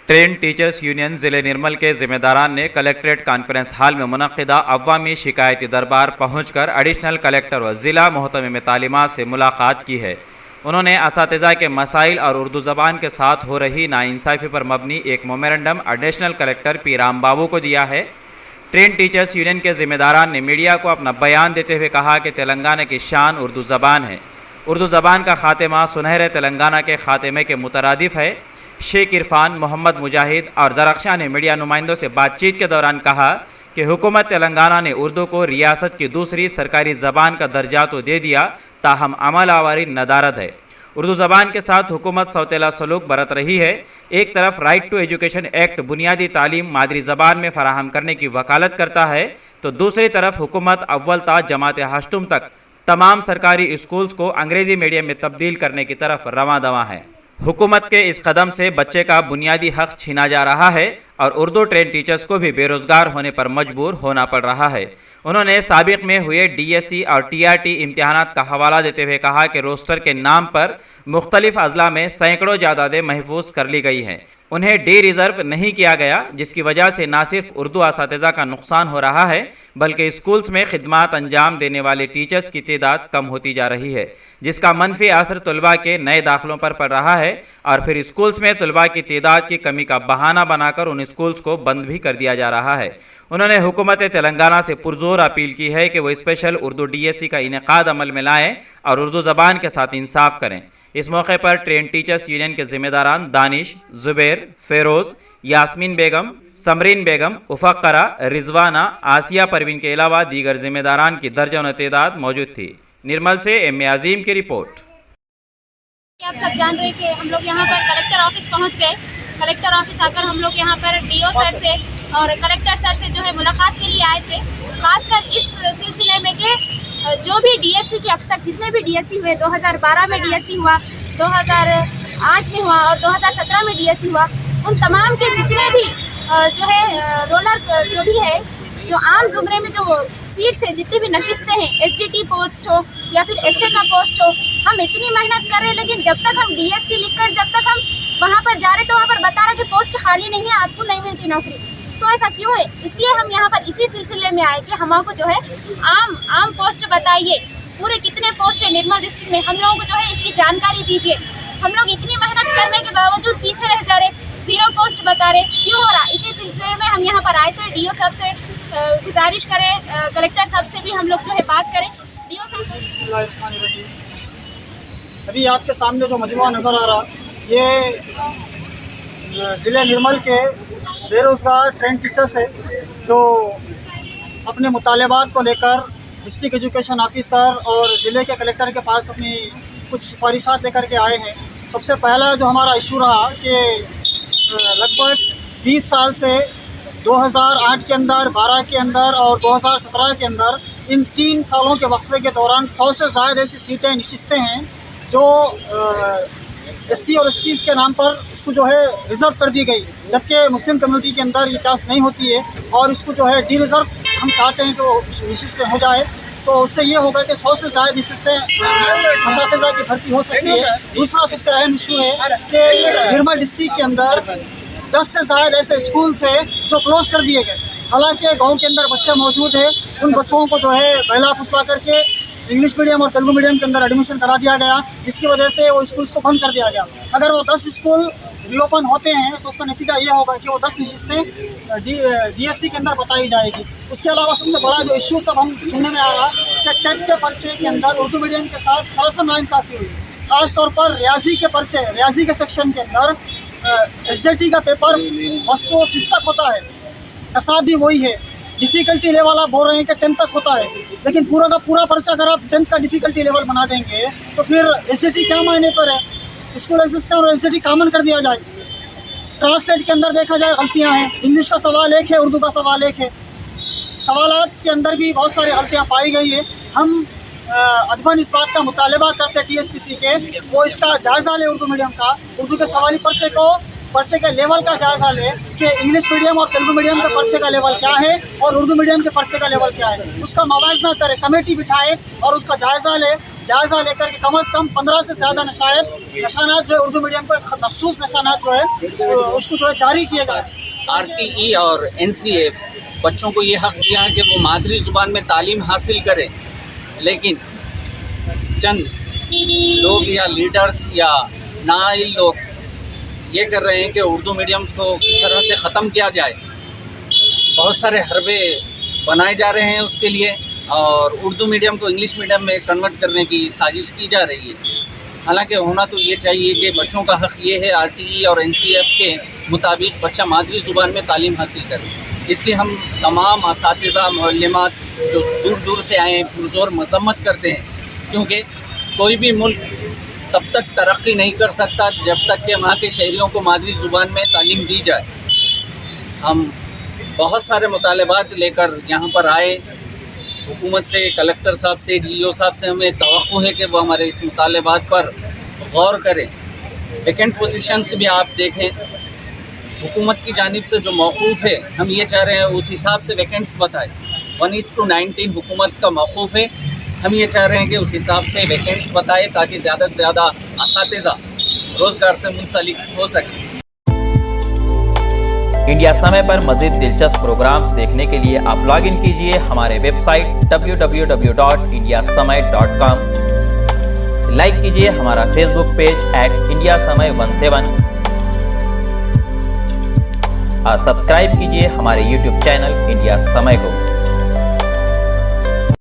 Train teachers union ज़िले निर्मल के जिम्मेदारान ने कलेक्ट्रेट कॉन्फ्रेंस हॉल में मुनक्किदा अवामी शिकायती दरबार पहुंचकर एडिशनल कलेक्टर व ज़िला मोहतमिम तालीमात से मुलाकात की है। उन्होंने असातिज़ा के मसाइल और उर्दू ज़बान के साथ हो रही नाइंसाफ़ी पर मबनी एक memorandum additional collector P Ram Babu को दिया है। ट्रेन टीचर्स यूनियन के जिम्मेदारान ने मीडिया को अपना बयान देते हुए कहा कि तेलंगाना की शान उर्दू ज़बान है। उर्दू ज़बान का खात्मा सुनहरे तेलंगाना के खात्मे के मुतरादिफ है। शेख इरफान, मोहम्मद मुजाहिद और दरख्शां ने मीडिया नुमाइंदों से बातचीत के दौरान कहा कि हुकूमत तेलंगाना ने उर्दू को रियासत की दूसरी सरकारी ज़बान का दर्जा तो दे दिया, ताहम अमल आवारी नदारद है। उर्दू ज़बान के साथ हुकूमत सौतेला सलूक बरत रही है। एक तरफ राइट टू एजुकेशन एक्ट बुनियादी तालीम मादरी ज़बान में फराहम करने की वकालत करता है, तो दूसरी तरफ हुकूमत अव्वल ता जमात हश्तुम तक तमाम सरकारी स्कूल्स को अंग्रेज़ी मीडियम में तब्दील करने की तरफ रवां दवा है। हुकूमत के इस कदम से बच्चे का बुनियादी हक छीना जा रहा है और उर्दू ट्रेन टीचर्स को भी बेरोज़गार होने पर मजबूर होना पड़ रहा है। उन्होंने साबिक में हुए DSC और TRT इम्तिहानात का हवाला देते हुए कहा कि रोस्टर के नाम पर मुख्तलिफ अजला में सैकड़ों जायदादें महफूज कर ली गई हैं। उन्हें डी रिज़र्व नहीं किया गया, जिसकी वजह से न सिर्फ उर्दू असातिज़ा का नुकसान हो रहा है बल्कि स्कूल्स में खिदमात अंजाम देने वाले टीचर्स की तादाद कम होती जा रही है, जिसका मनफी असर तलबा के नए दाखिलों पर पड़ रहा है और फिर स्कूल्स में तलबा की तादाद की कमी का बहाना बनाकर उन स्कूल्स को बंद भी कर दिया जा रहा है। उन्होंने हुकूमत तेलंगाना से पुरजोर अपील की है कि वो स्पेशल उर्दू DSC का इनेकाद अमल में लाएँ और उर्दू ज़बान के साथ इंसाफ करें। इस मौके पर ट्रेन टीचर्स यूनियन के जिम्मेदारान दानिश, जुबैर, फेरोज़, यास्मीन बेगम, समरीन बेगम, उफ़क़रा, रिजवाना, आसिया परवीन के अलावा दीगर जिम्मेदारान की दर्जनों तादाद मौजूद थी। निर्मल से M.A. अजीम की रिपोर्ट। आप सब जान रहे कि हम लोग यहाँ पर कलेक्टर ऑफिस पहुँच गए। कलेक्टर ऑफिस आकर हम लोग यहाँ पर DO सर से और कलेक्टर सर से जो है मुलाकात के लिए आए थे, खासकर इस सिलसिले में कि जो भी DSC के अब तक जितने भी DSC हुए, 2012 में DSC हुआ, 2008 में हुआ और 2017 में DSC हुआ, उन तमाम के जितने भी जो है रोलर जो भी है, जो आम जुमरे में जो सीट्स है, जितनी भी नशिस्तें हैं, SGT पोस्ट हो या फिर SA का पोस्ट हो, हम इतनी मेहनत कर रहे हैं, लेकिन जब तक हम DSC लिखकर जब तक हम वहाँ पर जा रहे तो वहाँ पर बता रहा कि पोस्ट खाली नहीं है, आपको नहीं मिलती नौकरी। तो ऐसा क्यों है? इसलिए हम यहाँ पर इसी सिलसिले में आए कि हमको जो है आम पोस्ट बताइए, पूरे कितने पोस्ट है निर्मल डिस्ट्रिक्ट में, हम लोगों को जो है इसकी जानकारी दीजिए। हम लोग इतनी मेहनत करने के बावजूद पीछे रह जा रहे, 0 पोस्ट बता रहे, क्यों हो रहा? इसी सिलसिले में हम यहाँ पर आए थे। DO साहब से गुजारिश करें, कलेक्टर साहब से भी हम लोग जो है बात करें। DO साहब, अभी आपके सामने जो मजमुआ नज़र आ रहा, ये ज़िले निर्मल के बेरोज़गार ट्रेन टीचर्स है जो अपने मुतालबात को लेकर डिस्ट्रिक्ट एजुकेशन ऑफिसर और ज़िले के कलेक्टर के पास अपनी कुछ सिफारिशात लेकर के आए हैं। सबसे पहला जो हमारा इशू रहा कि लगभग 20 साल से 2008 के अंदर, 12 के अंदर और 2017 के अंदर, इन 3 सालों के वक्फे के दौरान 100 से ज़्यादा ऐसी सीटें नशिस्तें हैं जो SC और STs के नाम पर उसको जो है रिज़र्व कर दी गई, जबकि मुस्लिम कम्युनिटी के अंदर ये कास्ट नहीं होती है और इसको जो है डी रिज़र्व हम चाहते हैं कि नशिस्तें हो जाए। तो उससे ये होगा कि 100 से ज़्यादा नशिस्तें असातिज़ा की भर्ती हो सकती है। दूसरा सबसे अहम इशू है कि निर्मल डिस्ट्रिक्ट के अंदर 10 से ज़्यादा ऐसे स्कूल्स हैं जो क्लोज़ कर दिए गए। हालांकि गांव के अंदर बच्चे मौजूद हैं, उन बच्चों को जो है बहला फुसला करके इंग्लिश मीडियम और तेलुगु मीडियम के अंदर एडमिशन करा दिया गया, जिसकी वजह से वो स्कूल्स को बंद कर दिया गया। अगर वो 10 स्कूल रीओपन होते हैं तो उसका नतीजा ये होगा कि वो 10 नशिस्तें DSC के अंदर बताई जाएगी। उसके अलावा सबसे बड़ा जो इशू सब हम सुनने में आ रहा कि टेट के पर्चे के अंदर उर्दू मीडियम के साथ सरासर नाइंसाफ़ी हुई। ख़ासतौर पर रियाजी के पर्चे, रियाजी के सेक्शन के अंदर SJT का पेपर फर्स्ट को 6 तक होता है, हिसाब भी वही है। डिफ़िकल्टी लेवल आप बोल रहे हैं कि 10 तक होता है, लेकिन पूरा का पूरा पर्चा अगर आप 10 का डिफ़िकल्टी लेवल बना देंगे तो फिर SJT क्या मायने पर है? स्कूल असिस्टेंट और SJT कॉमन कर दिया जाए। ट्रांसलेट के अंदर देखा जाए गलतियां हैं, इंग्लिश का सवाल एक है, उर्दू का सवाल एक है, सवालात के अंदर भी बहुत सारी गलतियां पाई गई है। हम अदबन इस बात का मुतालबा करते हैं TSPC के, वो इसका जायज़ा ले, उर्दू मीडियम का, उर्दू के सवाली पर्चे के लेवल का जायज़ा ले कि इंग्लिश मीडियम और तेलुगु मीडियम के पर्चे का लेवल क्या है और उर्दू मीडियम के पर्चे का लेवल क्या है, उसका मवाजना करे, कमेटी बिठाए और उसका जायज़ा ले जायज़ा लेकर के कम से कम 15 से ज़्यादा नशानात जो है उर्दू मीडियम को मखसूस नशानात जो है उसको जो है जारी किए जाए। RTE और NCA बच्चों को ये हक दिया है कि वो मादरी ज़ुबान में तालीम हासिल करें, लेकिन चंद लोग या लीडर्स या नाइल लोग ये कर रहे हैं कि उर्दू मीडियम्स को किस तरह से ख़त्म किया जाए। बहुत सारे हरबे बनाए जा रहे हैं उसके लिए, और उर्दू मीडियम को इंग्लिश मीडियम में कन्वर्ट करने की साजिश की जा रही है। हालांकि होना तो ये चाहिए कि बच्चों का हक़ ये है RTE और NCF के मुताबिक बच्चा मादरी ज़ुबान में तालीम हासिल करे। इसलिए हम तमाम असातिज़ा मुअल्लिमात जो दूर दूर से आए हैं पुरज़ोर मज़म्मत करते हैं, क्योंकि कोई भी मुल्क तब तक तरक्की नहीं कर सकता जब तक कि वहाँ के शहरियों को मादरी ज़ुबान में तालीम दी जाए। हम बहुत सारे मुतालबात लेकर यहाँ पर आए, हुकूमत से, कलेक्टर साहब से, DO साहब से हमें तवक्को है कि वो हमारे इस मुतालबात पर गौर करें। वैकेंट पोजीशंस भी आप देखें, हुकूमत की जानिब से जो मौकूफ़ है, हम ये चाह रहे हैं उस हिसाब से वैकेंट्स बताएं। 1:19 हुकूमत का मौकूफ़ है, हम ये चाह रहे हैं कि उस हिसाब से वैकेंट्स बताएं ताकि ज़्यादा से ज़्यादा असातिज़ा रोज़गार से मुंसलिक हो सके। इंडिया समय पर मज़ीद दिलचस्प प्रोग्राम्स देखने के लिए आप लॉग इन कीजिए हमारे वेबसाइट www.indiasamay.com। लाइक कीजिए हमारा फेसबुक पेज @indiasamay17 और सब्सक्राइब कीजिए हमारे यूट्यूब चैनल इंडिया समय को।